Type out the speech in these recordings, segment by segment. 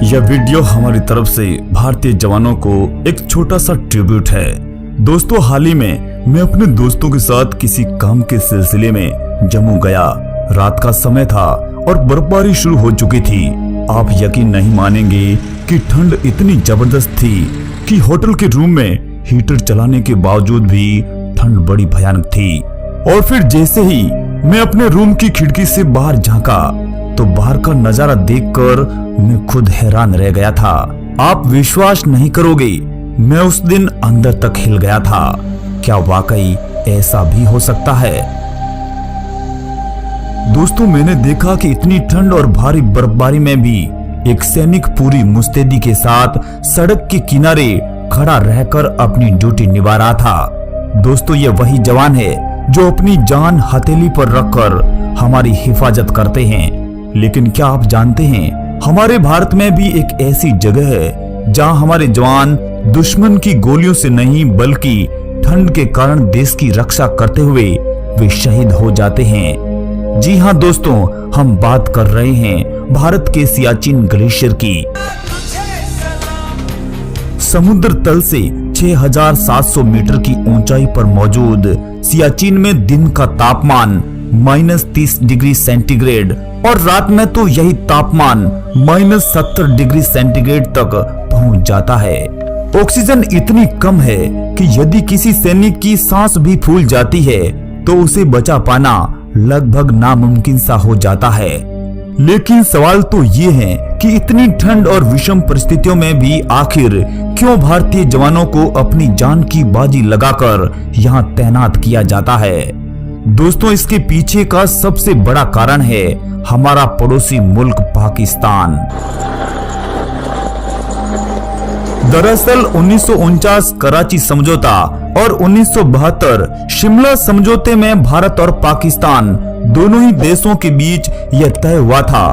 यह वीडियो हमारी तरफ से भारतीय जवानों को एक छोटा सा ट्रिब्यूट है। दोस्तों, हाल ही में मैं अपने दोस्तों के साथ किसी काम के सिलसिले में जम्मू गया। रात का समय था और बर्फबारी शुरू हो चुकी थी। आप यकीन नहीं मानेंगे कि ठंड इतनी जबरदस्त थी कि होटल के रूम में हीटर चलाने के बावजूद भी ठंड बड़ी भयानक थी। और फिर जैसे ही मैं अपने रूम की खिड़की से बाहर झांका तो बाहर का नजारा देखकर मैं खुद हैरान रह गया था। आप विश्वास नहीं करोगे, मैं उस दिन अंदर तक हिल गया था। क्या वाकई ऐसा भी हो सकता है? दोस्तों, मैंने देखा कि इतनी ठंड और भारी बर्फबारी में भी एक सैनिक पूरी मुस्तैदी के साथ सड़क के किनारे खड़ा रहकर अपनी ड्यूटी निभा रहा था। दोस्तों, ये वही जवान है जो अपनी जान हथेली पर रखकर हमारी हिफाजत करते हैं। लेकिन क्या आप जानते हैं, हमारे भारत में भी एक ऐसी जगह है जहां हमारे जवान दुश्मन की गोलियों से नहीं बल्कि ठंड के कारण देश की रक्षा करते हुए वे शहीद हो जाते हैं। जी हां दोस्तों, हम बात कर रहे हैं भारत के सियाचिन ग्लेशियर की। समुद्र तल से 6700 मीटर की ऊंचाई पर मौजूद सियाचिन में दिन का तापमान -30 डिग्री सेंटीग्रेड और रात में तो यही तापमान -70 डिग्री सेंटीग्रेड तक पहुंच जाता है। ऑक्सीजन इतनी कम है कि यदि किसी सैनिक की सांस भी फूल जाती है तो उसे बचा पाना लगभग नामुमकिन सा हो जाता है। लेकिन सवाल तो ये है कि इतनी ठंड और विषम परिस्थितियों में भी आखिर क्यों भारतीय जवानों को अपनी जान की बाजी लगाकर यहाँ तैनात किया जाता है? दोस्तों, इसके पीछे का सबसे बड़ा कारण है हमारा पड़ोसी मुल्क पाकिस्तान। दरअसल 1949 कराची समझौता और 1972 शिमला समझौते में भारत और पाकिस्तान दोनों ही देशों के बीच यह तय हुआ था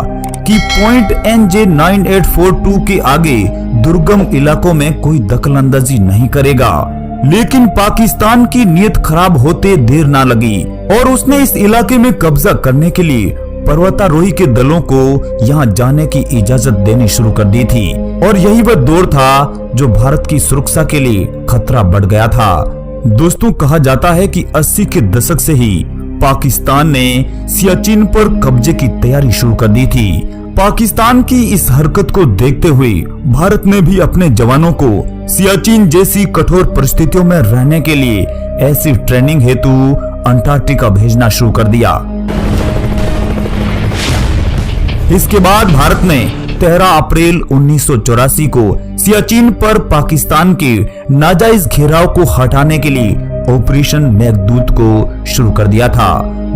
कि पॉइंट NJ 9842 के आगे दुर्गम इलाकों में कोई दखलंदाजी नहीं करेगा। लेकिन पाकिस्तान की नीयत खराब होते देर ना लगी और उसने इस इलाके में कब्जा करने के लिए पर्वतारोही के दलों को यहाँ जाने की इजाजत देनी शुरू कर दी थी। और यही वह दौर था जो भारत की सुरक्षा के लिए खतरा बढ़ गया था। दोस्तों, कहा जाता है कि 80 के दशक से ही पाकिस्तान ने सियाचिन पर कब्जे की तैयारी शुरू कर दी थी। पाकिस्तान की इस हरकत को देखते हुए भारत ने भी अपने जवानों को सियाचिन जैसी कठोर परिस्थितियों में रहने के लिए ऐसी ट्रेनिंग हेतु अंटार्कटिका भेजना शुरू कर दिया। इसके बाद भारत ने 13 अप्रैल 1984 को सियाचिन पर पाकिस्तान के नाजायज घेराव को हटाने के लिए ऑपरेशन मेघदूत को शुरू कर दिया था।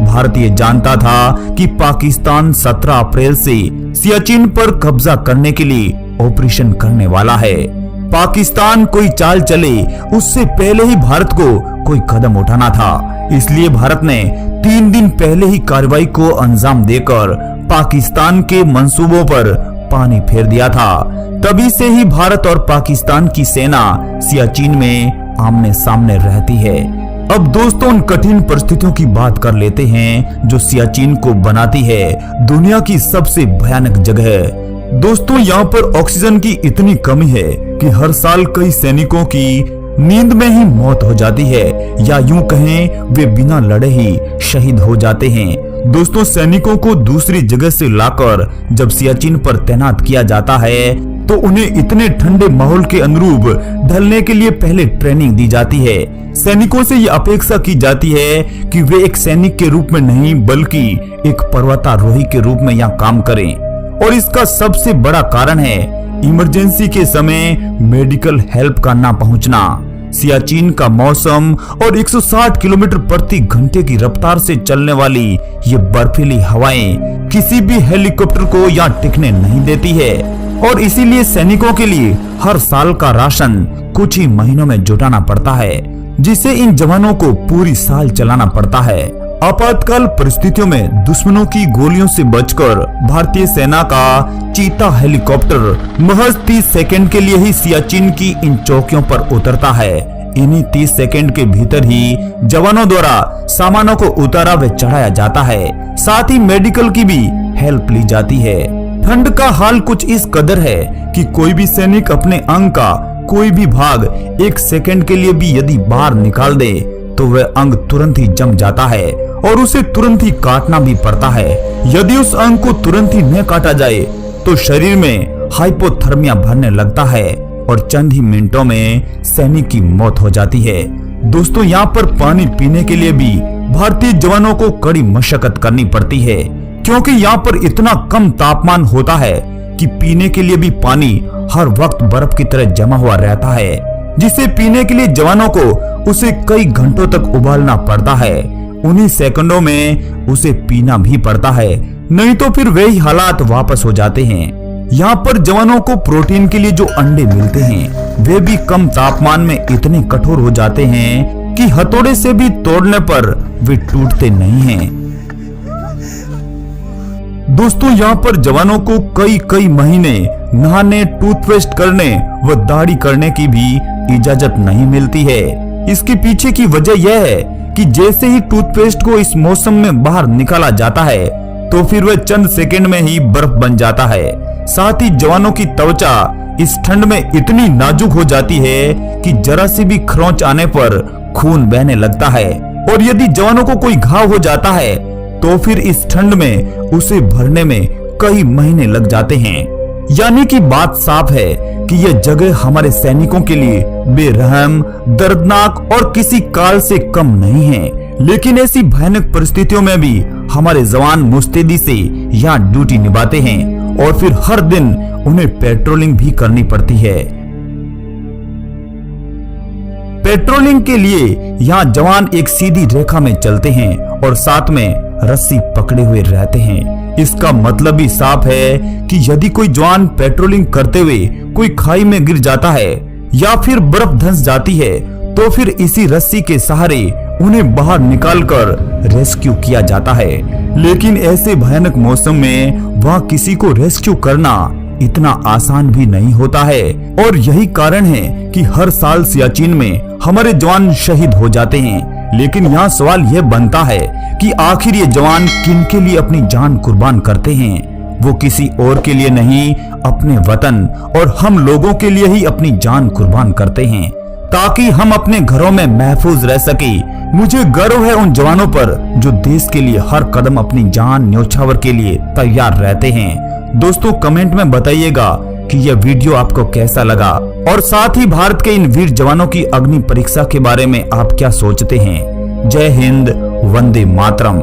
भारत ये जानता था कि पाकिस्तान 17 अप्रैल से सियाचिन पर कब्जा करने के लिए ऑपरेशन करने वाला है। पाकिस्तान कोई चाल चले उससे पहले ही भारत को कोई कदम उठाना था। इसलिए भारत ने 3 दिन पहले ही कार्रवाई को अंजाम देकर पाकिस्तान के मंसूबों पर पानी फेर दिया था। तभी से ही भारत और पाकिस्तान की सेना सियाचिन में आमने सामने रहती है। अब दोस्तों, उन कठिन परिस्थितियों की बात कर लेते हैं जो सियाचिन को बनाती है दुनिया की सबसे भयानक जगह। दोस्तों, यहाँ पर ऑक्सीजन की इतनी कमी है कि हर साल कई सैनिकों की नींद में ही मौत हो जाती है, या यूं कहें वे बिना लड़े ही शहीद हो जाते हैं। दोस्तों, सैनिकों को दूसरी जगह से लाकर जब सियाचिन पर तैनात किया जाता है तो उन्हें इतने ठंडे माहौल के अनुरूप ढलने के लिए पहले ट्रेनिंग दी जाती है। सैनिकों से ये अपेक्षा की जाती है कि वे एक सैनिक के रूप में नहीं बल्कि एक पर्वतारोही के रूप में यहाँ काम करें। और इसका सबसे बड़ा कारण है इमरजेंसी के समय मेडिकल हेल्प का ना पहुंचना। सियाचिन का मौसम और 160 किलोमीटर प्रति घंटे की रफ्तार से चलने वाली ये बर्फीली हवाएं किसी भी हेलीकॉप्टर को यहाँ टिकने नहीं देती है। और इसीलिए सैनिकों के लिए हर साल का राशन कुछ ही महीनों में जुटाना पड़ता है, जिसे इन जवानों को पूरी साल चलाना पड़ता है। आपातकाल परिस्थितियों में दुश्मनों की गोलियों से बचकर भारतीय सेना का चीता हेलीकॉप्टर महज 30 सेकंड के लिए ही सियाचिन की इन चौकियों पर उतरता है। इन्हीं 30 सेकंड के भीतर ही जवानों द्वारा सामानों को उतारा व चढ़ाया जाता है। साथ ही मेडिकल की भी हेल्प ली जाती है। ठंड का हाल कुछ इस कदर है कि कोई भी सैनिक अपने अंग का कोई भी भाग 1 सेकंड के लिए भी यदि बाहर निकाल दे तो वह अंग तुरंत ही जम जाता है और उसे तुरंत ही काटना भी पड़ता है। यदि उस अंग को तुरंत ही न काटा जाए तो शरीर में हाइपोथर्मिया भरने लगता है और चंद ही मिनटों में सैनिक की मौत हो जाती है। दोस्तों, यहाँ पर पानी पीने के लिए भी भारतीय जवानों को कड़ी मशक्कत करनी पड़ती है, क्योंकि यहाँ पर इतना कम तापमान होता है कि पीने के लिए भी पानी हर वक्त बर्फ की तरह जमा हुआ रहता है, जिसे पीने के लिए जवानों को उसे कई घंटों तक उबालना पड़ता है। उन्हीं सेकंडों में उसे पीना भी पड़ता है, नहीं तो फिर वही हालात वापस हो जाते हैं। यहाँ पर जवानों को प्रोटीन के लिए जो अंडे मिलते हैं वे भी कम तापमान में इतने कठोर हो जाते हैं कि हथौड़े से भी तोड़ने पर वे टूटते नहीं हैं। दोस्तों, यहाँ पर जवानों को कई महीने नहाने, टूथपेस्ट करने व दाढ़ी करने की भी इजाजत नहीं मिलती है। इसके पीछे की वजह यह है कि जैसे ही टूथपेस्ट को इस मौसम में बाहर निकाला जाता है तो फिर वह चंद सेकंड में ही बर्फ बन जाता है। साथ ही जवानों की त्वचा इस ठंड में इतनी नाजुक हो जाती है कि जरा सी भी खरोंच आने पर खून बहने लगता है, और यदि जवानों को कोई घाव हो जाता है तो फिर इस ठंड में उसे भरने में कई महीने लग जाते हैं। यानी कि बात साफ है कि यह जगह हमारे सैनिकों के लिए बेरहम, दर्दनाक और किसी काल से कम नहीं है। लेकिन ऐसी भयानक परिस्थितियों में भी हमारे जवान मुस्तैदी से यहाँ ड्यूटी निभाते हैं और फिर हर दिन उन्हें पेट्रोलिंग भी करनी पड़ती है। पेट्रोलिंग के लिए यहाँ जवान एक सीधी रेखा में चलते हैं और साथ में रस्सी पकड़े हुए रहते हैं। इसका मतलब भी साफ है कि यदि कोई जवान पेट्रोलिंग करते हुए कोई खाई में गिर जाता है या फिर बर्फ धंस जाती है तो फिर इसी रस्सी के सहारे उन्हें बाहर निकालकर रेस्क्यू किया जाता है। लेकिन ऐसे भयानक मौसम में वहाँ किसी को रेस्क्यू करना इतना आसान भी नहीं होता है, और यही कारण है कि हर साल सियाचिन में हमारे जवान शहीद हो जाते हैं। लेकिन यहाँ सवाल यह बनता है कि आखिर ये जवान किन के लिए अपनी जान कुर्बान करते हैं? वो किसी और के लिए नहीं, अपने वतन और हम लोगों के लिए ही अपनी जान कुर्बान करते हैं ताकि हम अपने घरों में महफूज रह सके। मुझे गर्व है उन जवानों पर जो देश के लिए हर कदम अपनी जान न्योछावर के लिए तैयार रहते हैं। दोस्तों, कमेंट में बताइएगा कि यह वीडियो आपको कैसा लगा, और साथ ही भारत के इन वीर जवानों की अग्नि परीक्षा के बारे में आप क्या सोचते हैं। जय हिंद, वंदे मातरम।